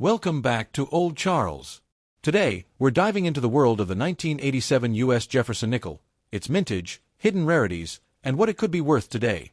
Welcome back to Old Charles. Today, we're diving into the world of the 1987 U.S. Jefferson nickel, its mintage, hidden rarities, and what it could be worth today.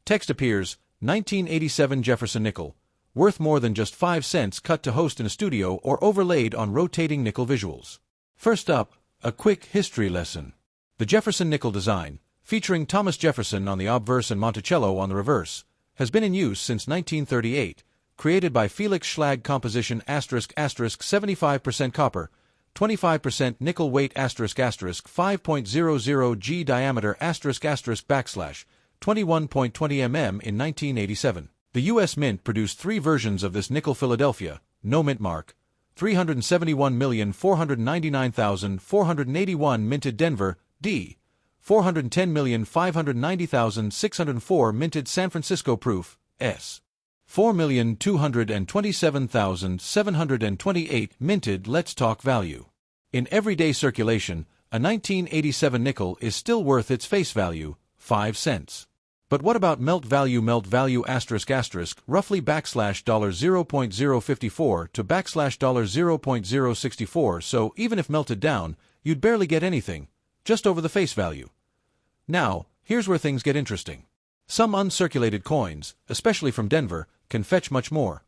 Text appears, 1987 Jefferson nickel, worth more than just 5 cents cut to host in a studio or overlaid on rotating nickel visuals. First up, a quick history lesson. The Jefferson nickel design, featuring Thomas Jefferson on the obverse and Monticello on the reverse, has been in use since 1938, created by Felix Schlag composition ** 75% copper, 25% nickel weight ** 5.00 G diameter ** 21.20 mm in 1987. The U.S. Mint produced 3 versions of this nickel Philadelphia, no mint mark, 371,499,481 minted Denver, D, 410,590,604 minted San Francisco proof, S. 4,227,728 minted Let's Talk value. In everyday circulation, a 1987 nickel is still worth its face value, 5 cents. But what about melt value ** roughly $0.054 to $0.064, so even if melted down, you'd barely get anything, just over the face value. Now, here's where things get interesting. Some uncirculated coins, especially from Denver, can fetch much more.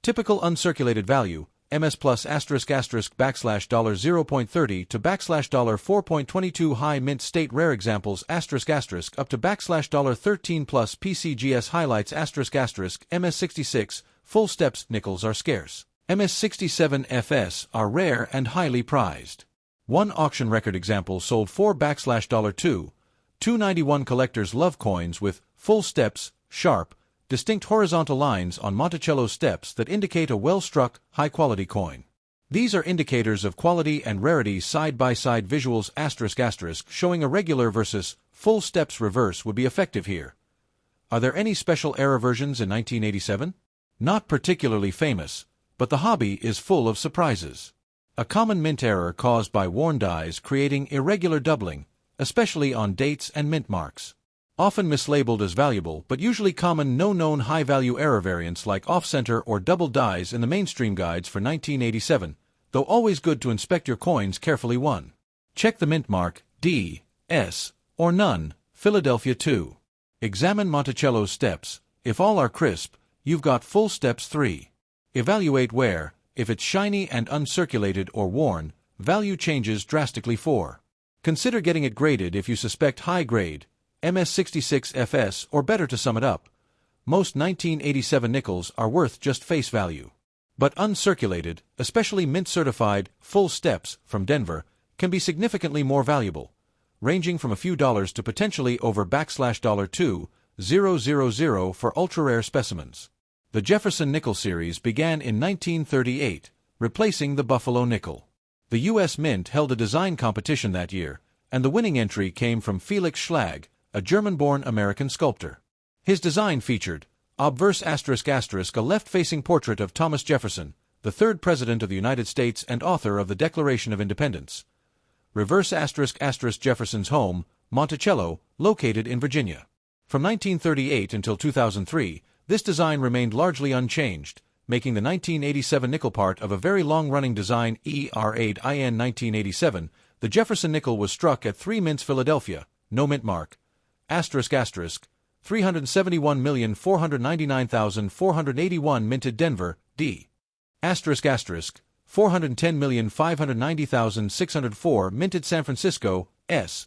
Typical uncirculated value, MS plus ** $0.30 to $4.22 high mint state rare examples ** up to $13 plus PCGS highlights ** MS66 full steps nickels are scarce. MS67 FS are rare and highly prized. One auction record example sold for $2. 291 collectors love coins with full steps, sharp, distinct horizontal lines on Monticello steps that indicate a well-struck, high-quality coin. These are indicators of quality and rarity side-by-side visuals ** showing a regular versus full steps reverse would be effective here. Are there any special error versions in 1987? Not particularly famous, but the hobby is full of surprises. A common mint error caused by worn dies creating irregular doubling, especially on dates and mint marks. Often mislabeled as valuable but usually common no known high-value error variants like off-center or double dies in the mainstream guides for 1987, though always good to inspect your coins carefully. 1. Check the mint mark, D, S, or none, Philadelphia 2. Examine Monticello's steps. If all are crisp, you've got full steps. 3. Evaluate wear. If it's shiny and uncirculated or worn, value changes drastically. 4. Consider getting it graded if you suspect high grade, MS66 FS, or better to sum it up, most 1987 nickels are worth just face value. But uncirculated, especially mint-certified, full steps from Denver, can be significantly more valuable, ranging from a few dollars to potentially over $2,000 for ultra-rare specimens. The Jefferson nickel series began in 1938, replacing the Buffalo nickel. The U.S. Mint held a design competition that year, and the winning entry came from Felix Schlag, a German-born American sculptor. His design featured obverse ** a left-facing portrait of Thomas Jefferson, the 3rd President of the United States and author of the Declaration of Independence. Reverse ** Jefferson's home, Monticello, located in Virginia. From 1938 until 2003, this design remained largely unchanged, making the 1987 nickel part of a very long-running design. ER8 IN 1987, the Jefferson nickel was struck at 3 mints Philadelphia, no mint mark, ** 371,499,481 minted Denver, D, ** 410,590,604 minted San Francisco, S,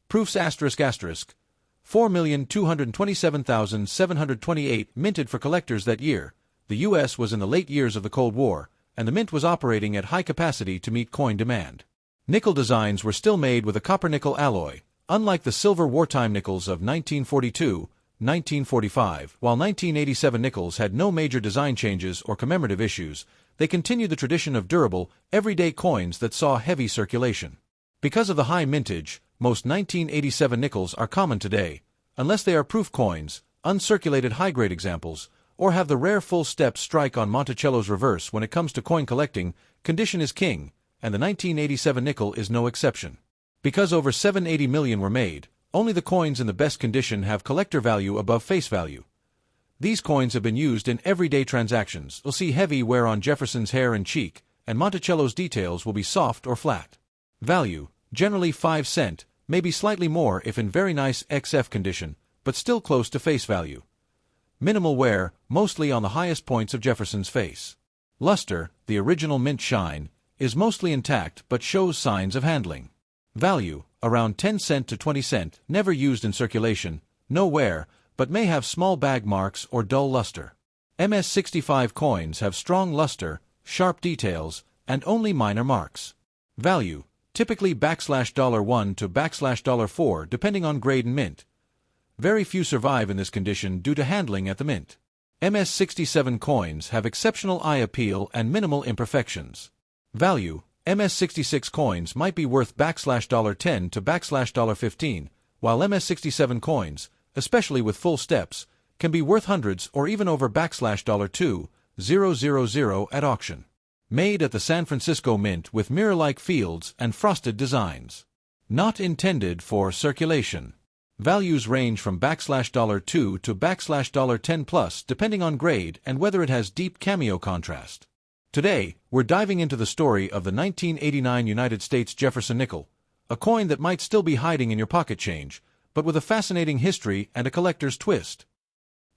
proofs ** 4,227,728 minted for collectors that year. The U.S. was in the late years of the Cold War, and the mint was operating at high capacity to meet coin demand. Nickel designs were still made with a copper-nickel alloy, unlike the silver wartime nickels of 1942, 1945. While 1987 nickels had no major design changes or commemorative issues, they continued the tradition of durable, everyday coins that saw heavy circulation. Because of the high mintage, most 1987 nickels are common today, unless they are proof coins, uncirculated high-grade examples, or have the rare full step strike on Monticello's reverse. When it comes to coin collecting, condition is king, and the 1987 nickel is no exception. Because over 780 million were made, only the coins in the best condition have collector value above face value. These coins have been used in everyday transactions. You'll see heavy wear on Jefferson's hair and cheek, and Monticello's details will be soft or flat. Value: generally 5 cents, maybe slightly more if in very nice XF condition, but still close to face value. Minimal wear, mostly on the highest points of Jefferson's face. Luster: the original mint shine, is mostly intact but shows signs of handling. Value: around 10 cents to 20 cents, never used in circulation, no wear, but may have small bag marks or dull luster. MS-65 coins have strong luster, sharp details, and only minor marks. Value: typically $1 to $4 depending on grade and mint. Very few survive in this condition due to handling at the mint. MS-67 coins have exceptional eye appeal and minimal imperfections. Value: MS-66 coins might be worth $10 to $15, while MS-67 coins, especially with full steps, can be worth hundreds or even over $2,000 at auction. Made at the San Francisco Mint with mirror-like fields and frosted designs. Not intended for circulation. Values range from $2 to $10 plus depending on grade and whether it has deep cameo contrast. Today, we're diving into the story of the 1989 United States Jefferson nickel, a coin that might still be hiding in your pocket change, but with a fascinating history and a collector's twist.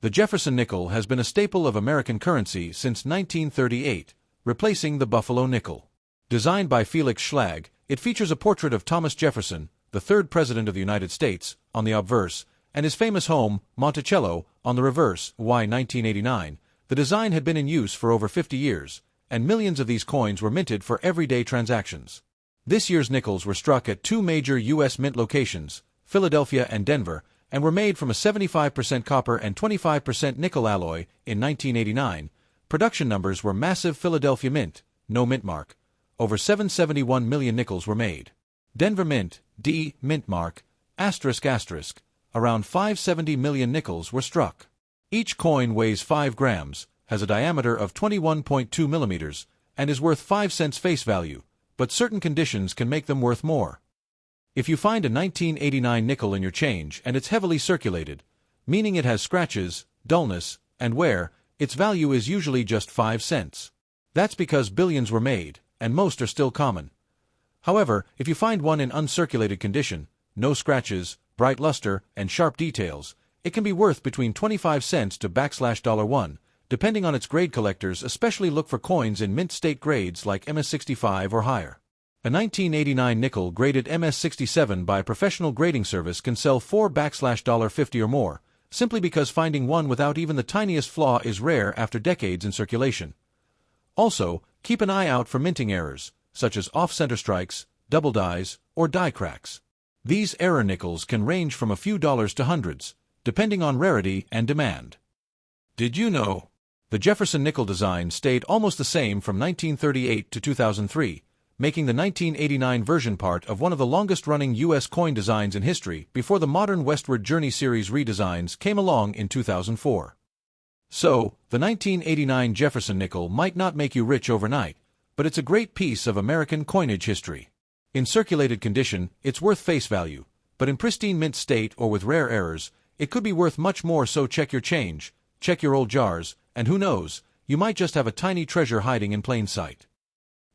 The Jefferson nickel has been a staple of American currency since 1938, replacing the Buffalo nickel. Designed by Felix Schlag, it features a portrait of Thomas Jefferson, the third president of the United States, on the obverse, and his famous home, Monticello, on the reverse. Why 1989? The design had been in use for over 50 years, and millions of these coins were minted for everyday transactions. This year's nickels were struck at two major U.S. mint locations, Philadelphia and Denver, and were made from a 75% copper and 25% nickel alloy. In 1989, production numbers were massive. Philadelphia Mint, no mint mark. Over 771 million nickels were made. Denver Mint, D, mint mark, ***, around 570 million nickels were struck. Each coin weighs 5 grams, has a diameter of 21.2 millimeters, and is worth 5 cents face value, but certain conditions can make them worth more. If you find a 1989 nickel in your change and it's heavily circulated, meaning it has scratches, dullness, and wear, its value is usually just 5 cents. That's because billions were made, and most are still common. However, if you find one in uncirculated condition, no scratches, bright luster, and sharp details, it can be worth between 25 cents to $1, depending on its grade. Collectors especially look for coins in mint state grades like MS-65 or higher. A 1989 nickel graded MS-67 by a professional grading service can sell for $50 or more, simply because finding one without even the tiniest flaw is rare after decades in circulation. Also, keep an eye out for minting errors, such as off-center strikes, double dies, or die cracks. These error nickels can range from a few dollars to hundreds, depending on rarity and demand. Did you know? The Jefferson nickel design stayed almost the same from 1938 to 2003, making the 1989 version part of one of the longest-running U.S. coin designs in history before the modern Westward Journey series redesigns came along in 2004. So, the 1989 Jefferson nickel might not make you rich overnight, but it's a great piece of American coinage history. In circulated condition, it's worth face value, but in pristine mint state or with rare errors, it could be worth much more. So check your change, check your old jars, and who knows, you might just have a tiny treasure hiding in plain sight.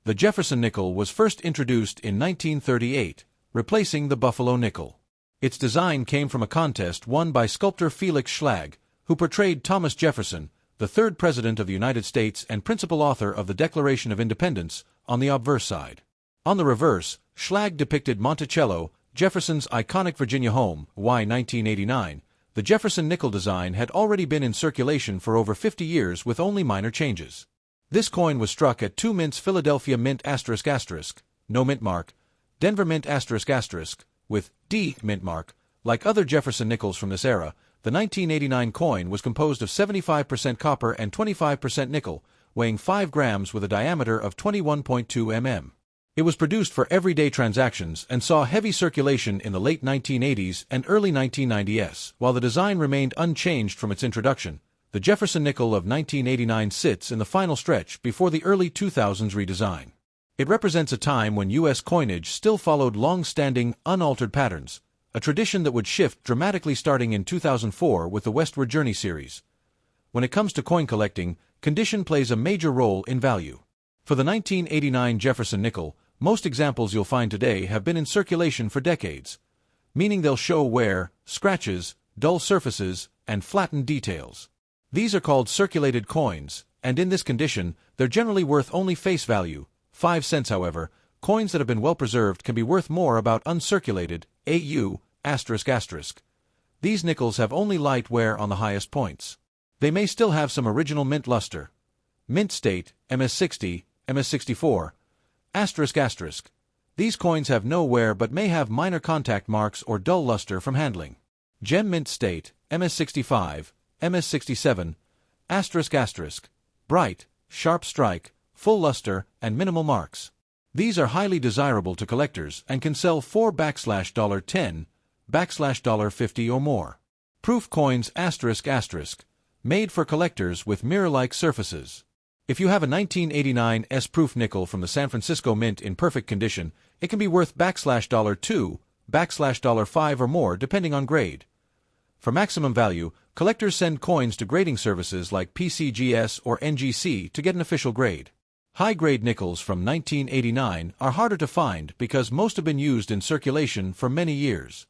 The Jefferson nickel was first introduced in 1938, replacing the Buffalo nickel. Its design came from a contest won by sculptor Felix Schlag, who portrayed Thomas Jefferson, the third president of the United States and principal author of the Declaration of Independence, on the obverse side. On the reverse, Schlag depicted Monticello, Jefferson's iconic Virginia home. Why 1989? The Jefferson nickel design had already been in circulation for over 50 years with only minor changes. This coin was struck at two mints: Philadelphia Mint ***, no mint mark, Denver Mint ***, with D mint mark. Like other Jefferson nickels from this era, the 1989 coin was composed of 75% copper and 25% nickel, weighing 5 grams with a diameter of 21.2 mm. It was produced for everyday transactions and saw heavy circulation in the late 1980s and early 1990s. While the design remained unchanged from its introduction, the Jefferson nickel of 1989 sits in the final stretch before the early 2000s redesign. It represents a time when U.S. coinage still followed long-standing, unaltered patterns, a tradition that would shift dramatically starting in 2004 with the Westward Journey series. When it comes to coin collecting, condition plays a major role in value. For the 1989 Jefferson nickel, most examples you'll find today have been in circulation for decades, meaning they'll show wear, scratches, dull surfaces, and flattened details. These are called circulated coins, and in this condition, they're generally worth only face value, 5 cents. However, coins that have been well preserved can be worth more about uncirculated, AU, ***. These nickels have only light wear on the highest points. They may still have some original mint luster. Mint state, MS60, MS64, ***. These coins have no wear but may have minor contact marks or dull luster from handling. Gem mint state, MS65, MS67, ***. Bright, sharp strike, full luster, and minimal marks. These are highly desirable to collectors and can sell for $10, $50 or more. Proof coins ***, made for collectors with mirror-like surfaces. If you have a 1989 S-proof nickel from the San Francisco Mint in perfect condition, it can be worth $2, $5 or more depending on grade. For maximum value, collectors send coins to grading services like PCGS or NGC to get an official grade. High-grade nickels from 1989 are harder to find because most have been used in circulation for many years.